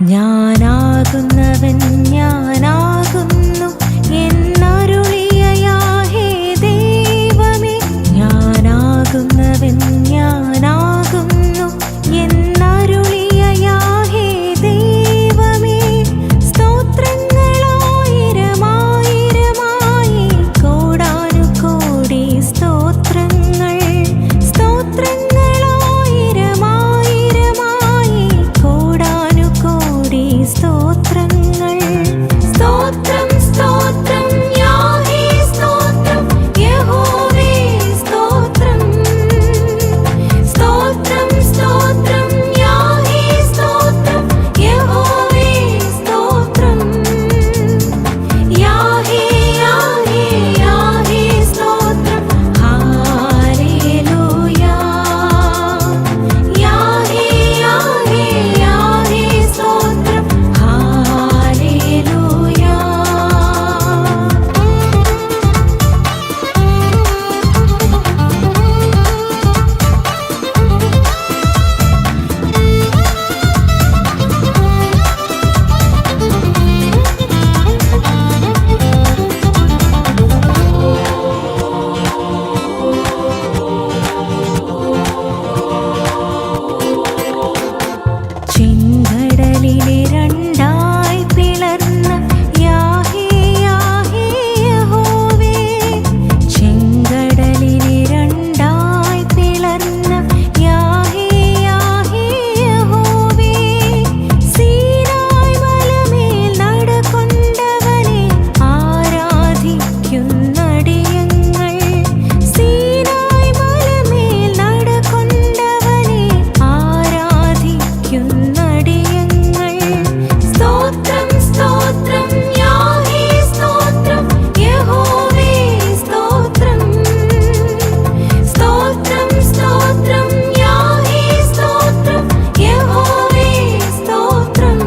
ഞാനാകുന്നവൻ ഞാനാകുന്നു എന്നരുളിയ യാഹേ ദൈവമേ. ഞാനാകുന്നവൻ ഞാനാകുന്നു എന്നരുളിയ യാഹേ ദൈവമേ. സ്തോത്രങ്ങളായിരമായിരമായി കോടാനുകോടി സ്തോത്രങ്ങൾ. സ്തോത്രങ്ങളായിരമായിരമായി കോടാനുകോടി സ്തോത്രങ്ങൾ. സ്തോത്രം സ്തോത്രം യാഹേ സ്തോത്രം യഹോവേ സ്തോത്രം. സ്തോത്രം സ്തോത്രം യാഹേ സ്തോത്രം യഹോവേ സ്തോത്രം. യാഹേ യാഹേ യാഹേ സ്തോത്രം ഹല്ലേലൂയ. യാഹേ യാഹേ യാഹേ സ്തോത്രം ഹല്ലേലൂയ. ചെങ്കടലിനെ രണ്ടായി പിളർന്ന യാഹേ യാഹേ യഹോവേ. ചെങ്കടലിനെ രണ്ടായി പിളർന്ന യാഹേ യാഹേ യഹോവേ. സീനായ് മലമേൽ നടകൊണ്ടവനെ ആരാധിക്കുന്നടിയങ്ങൾ. സീനായ് മലമേൽ നടകൊണ്ടവനെ ആരാധിക്കുന്നടിയങ്ങൾ. സ്തോത്രം സ്തോത്രം യാഹേ സ്തോത്രം യഹോവേ സ്തോത്രം. സ്തോത്രം സ്തോത്രം യാഹേ സ്തോത്രം യഹോവേ സ്തോത്രം.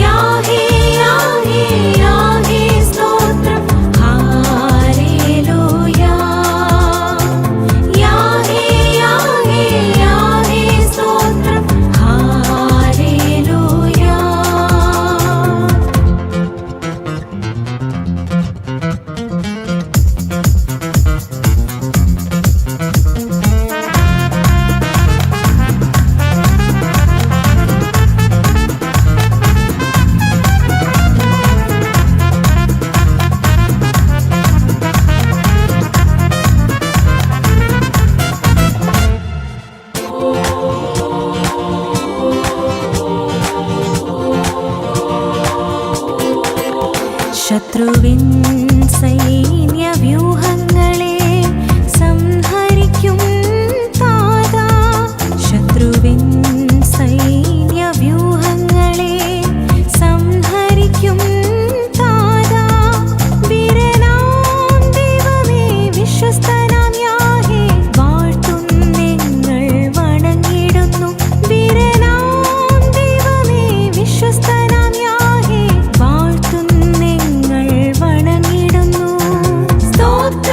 യാഹേ യാഹേ യാഹേ സ്തോത്രം ഹല്ലേലൂയ. യാഹേ യാഹേ യാഹേ സ്തോത്രം ഹല്ലേലൂയ. ശത്രുവിൻ സൈന്യവ്യൂഹങ്ങളെ സംഹരിക്കും താതാ. ശത്രുവിൻ സൈന്യവ്യൂഹങ്ങളെ സംഹരിക്കും താതാ. വീരനാം ദൈവമേ വിശ്വസ്തനാം യാഹേ വാഴ്ത്തുന്നെങ്ങൾ വണങ്ങിടുന്നു. വീരനാം ദൈവമേ വിശ്വസ്തനാം യാഹേ വാഴ്ത്തുന്നെങ്ങൾ വണങ്ങിടുന്നു. സ്തോത്രം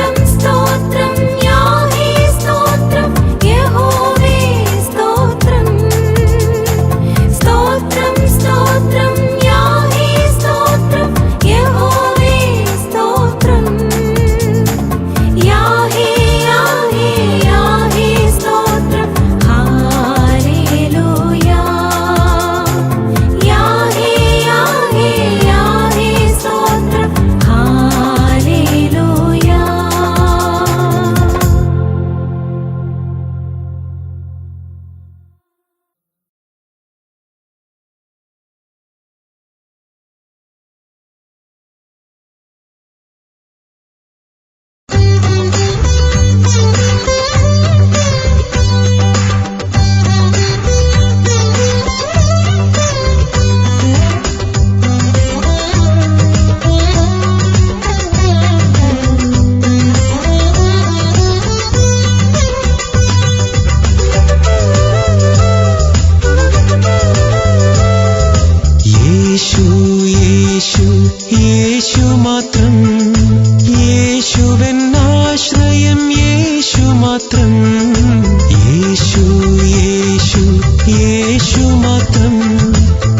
മാത്രം,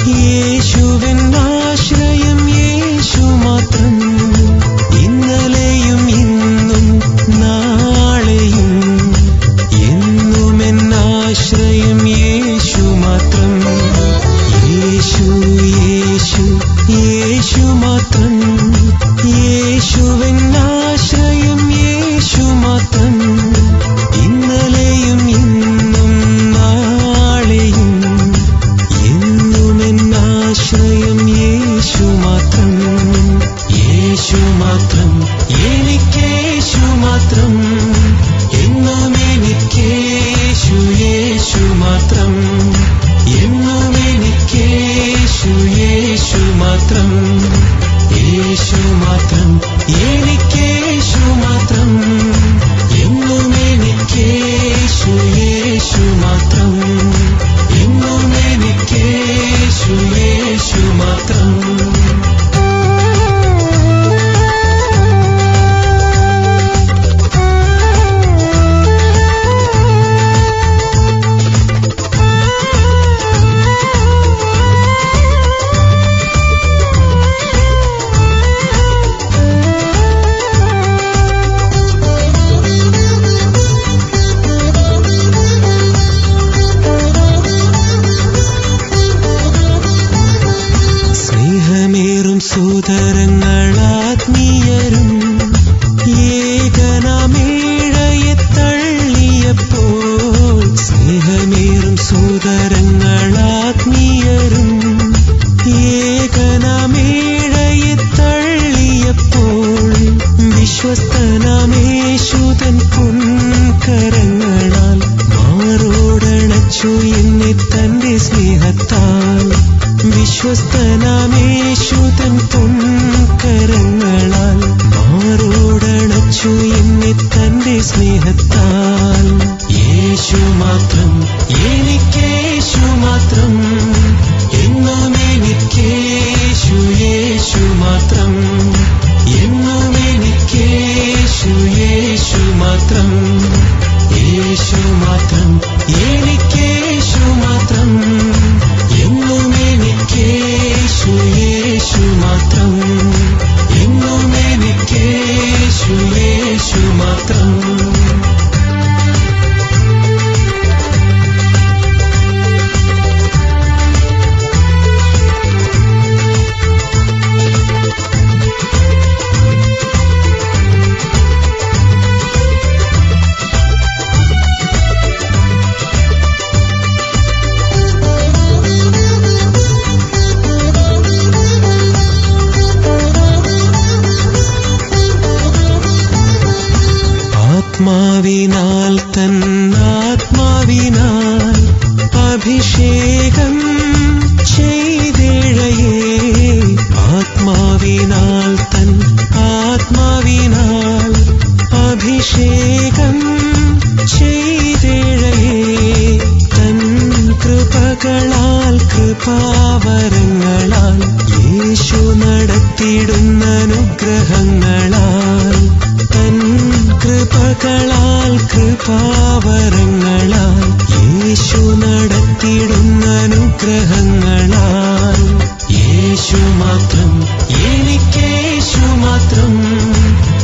യേശുവിൻ ആശ്രയം യേശു മാത്രം. ഇന്നലെയും ഇന്നും നാളെയും എന്നുമെൻ ആശ്രയം യേശു മാത്രം. യേശു യേശു യേശു മാത്രം, യേശുവിൻ ആശ്രയം യേശു മാത്രം. ഇന്നലെയും ഇന്നും നാളെയും എന്നുമെൻ ആശ്രയം യേശു മാത്രം. യേശു മാത്രം, എനിക്കേശു മാത്രം, എന്നും എനിക്കേശു യേശു മാത്രം. എന്നും എനിക്കേശു യേശു മാത്രം. യേശു മാത്രം, എനിക്കേശു മാത്രം, എന്നും എനിക്കേശു യേശു മാത്രം. എന്നും എനിക്കേശു യേശു മാത്രം. സ്നേഹമേറും സോദരങ്ങളാത്മീയരും ഏകനാമേഴയെ തള്ളിയപ്പോൾ, സ്നേഹമേറും സോദരങ്ങളാത്മീയരും ഏകനാമേഴയെ തള്ളിയപ്പോൾ, വിശ്വസ്തനാമേശുതൻ പൊൻകരങ്ങളാൽ മാറോടണച്ചു എന്നെ തന്റെ സ്നേഹത്താൽ. വിശ്വസ്തനാമേശുതൻ പൊൻകരങ്ങളാൽ മാറോടണച്ചു എന്നെ തന്റെ സ്നേഹത്താൽ. യേശു മാത്രം, എനിക്കേശു മാത്രം, എന്നും എനിക്കേശു യേശു മാത്രം. എന്നും എനിക്കേശു യേശു മാത്രം. യേശു മാത്രം, എനിക്കേശു മാത്രം, എന്നും എനിക്കേശു യേശു മാത്രം. എന്നും എനിക്കേശു യേശു മാത്രം. ആത്മാവിനാൽ തന്നാത്മാവിനാൽ അഭിഷേകം ചെയ്തേഴയേ, ആത്മാവിനാൽ തൻ ആത്മാവിനാൽ അഭിഷേകം ചെയ്തേഴയേ. തൻ കൃപകളാൽ കൃപാവരങ്ങളാൽ യേശു നടത്തിയിടുന്ന അനുഗ്രഹങ്ങളാൽ, തൻ കൃപകളാൽ കൃപാവരങ്ങളാൽ യേശു നടത്തിയിടുന്ന അനുഗ്രഹങ്ങളാൽ. യേശു മാത്രം, എനിക്കേശു മാത്രം,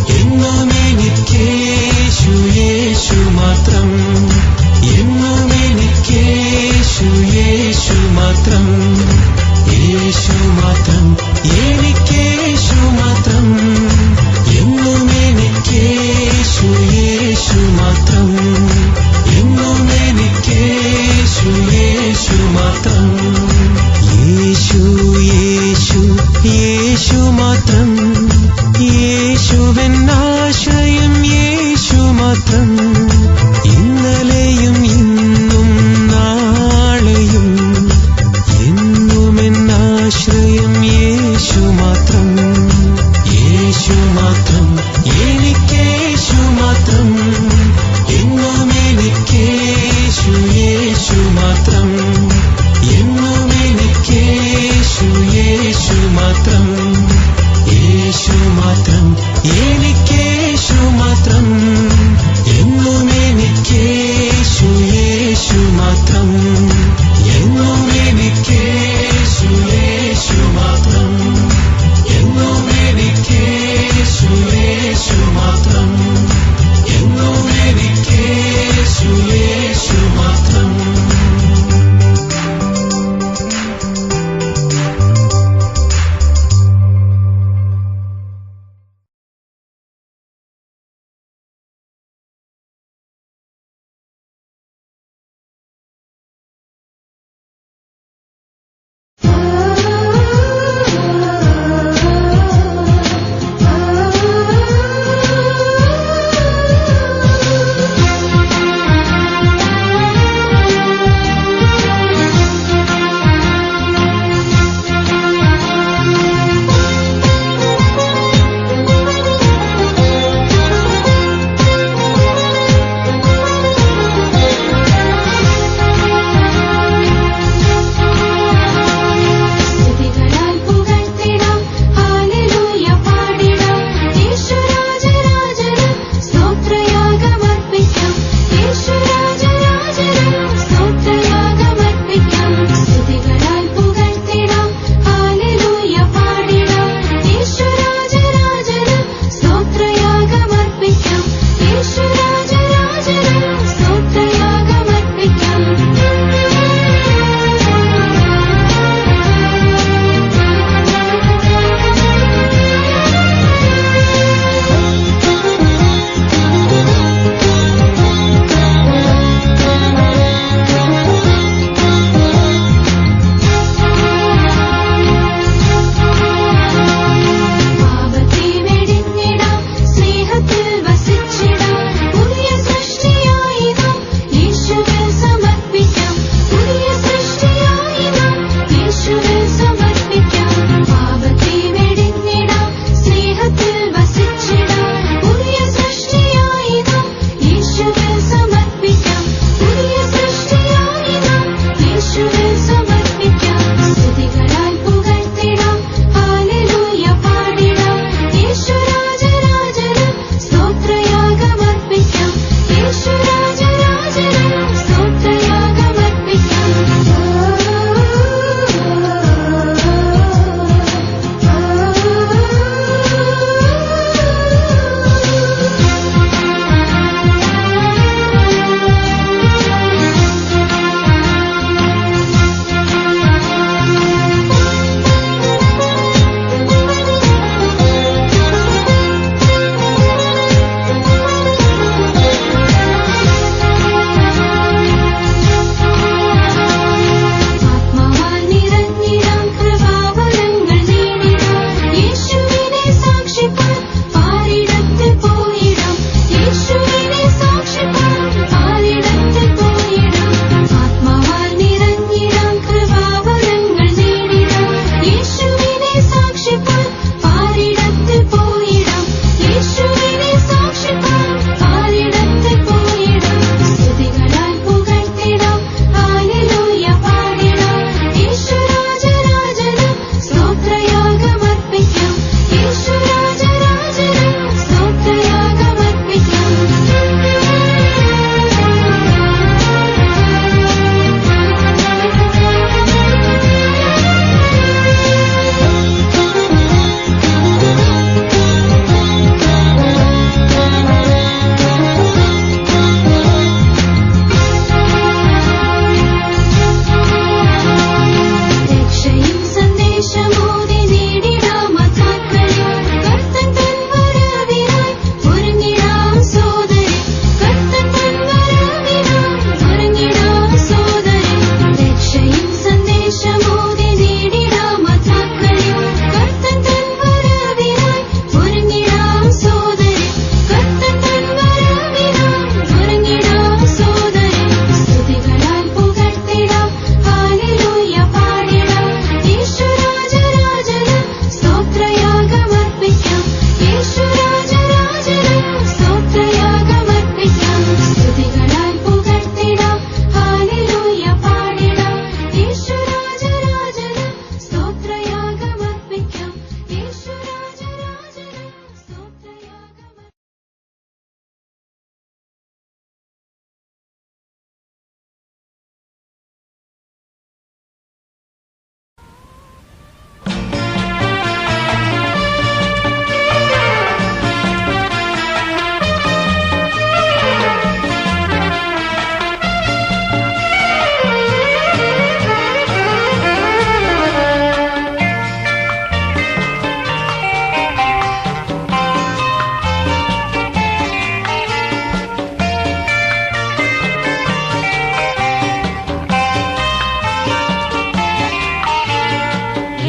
എന്നും എനിക്കേശു യേശു മാത്രം. എന്നും എനിക്കേശു യേശു മാത്രം. യേശു മാത്രം, എനിക്കേശു മാത്രം, എന്നും എനിക്കേശു യേശു മാത്രം. എന്നും എനിക്കേശു യേശു മാത്രം. യേശു യേശു യേശു മാത്രം, യേശുവിൻ ആശ്രയം യേശു മാത്രം. ഇന്നലെയും ഇന്നും നാളെയും എന്നുമെൻ ആശ്രയം യേശു മാത്രം. യേശു മാത്രം, എനിക്കേശു മാത്രം, എന്നും എനിക്കേശു യേശു മാത്രം. എന്നും എനിക്കേശു യേശു മാത്രം. യേശു മാത്രം, എനിക്കേശു മാത്രം, എന്നും എനിക്കേശു യേശു മാത്രം. എന്നും എനിക്ക്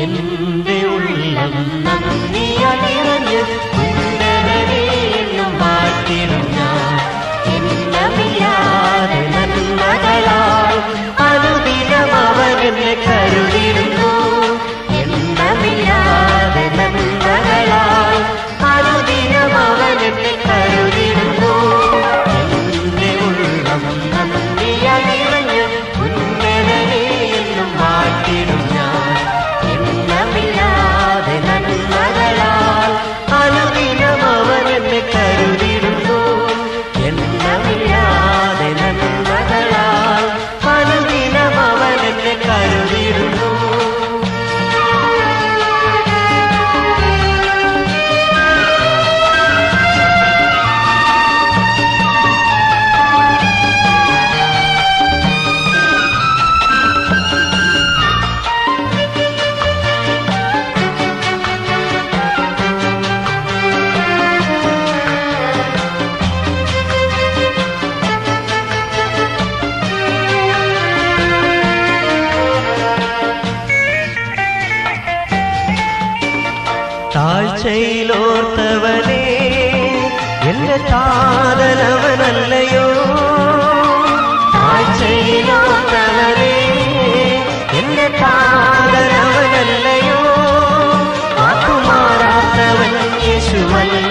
എന്റെ ഉള്ളം നന്ദിയാൽ നിറഞ്ഞ് ഉന്നതനെ എന്നും വാഴ്ത്തിടും ഞാൻ. എണ്ണമില്ലാതെ നന്മകളാൽ അനുദിനം അവൻ എന്നെ കരുതിടുന്നു. എണ്ണമില്ലാതെ നന്മകളാൽ അനുദിനം അവൻ എന്നെ കരുതിടുന്നു. എന്റെ ഉള്ളം നന്ദിയാൽ നിറഞ്ഞ് ഉന്നതനെ എന്നും വാഴ്ത്തിടും ഞാൻ. എണ്ണമില്ലാതെ നന്മകളാൽ അനുദിനം അവൻ എന്നെ കരുതിടുന്നു. എണ്ണമില്ലാതെ നന്മകളാൽ അനുദിനം അവൻ എന്നെ കരുതിടുന്നു. താഴ്ചയിലോർത്തവനെ എന്റെ താതനവനല്ലയോ. താഴ്ചയിലോർത്തവനെ എന്റെ താതനവനല്ലയോ. വാക്കുമാറാത്തവൻ യേശുവല്ല.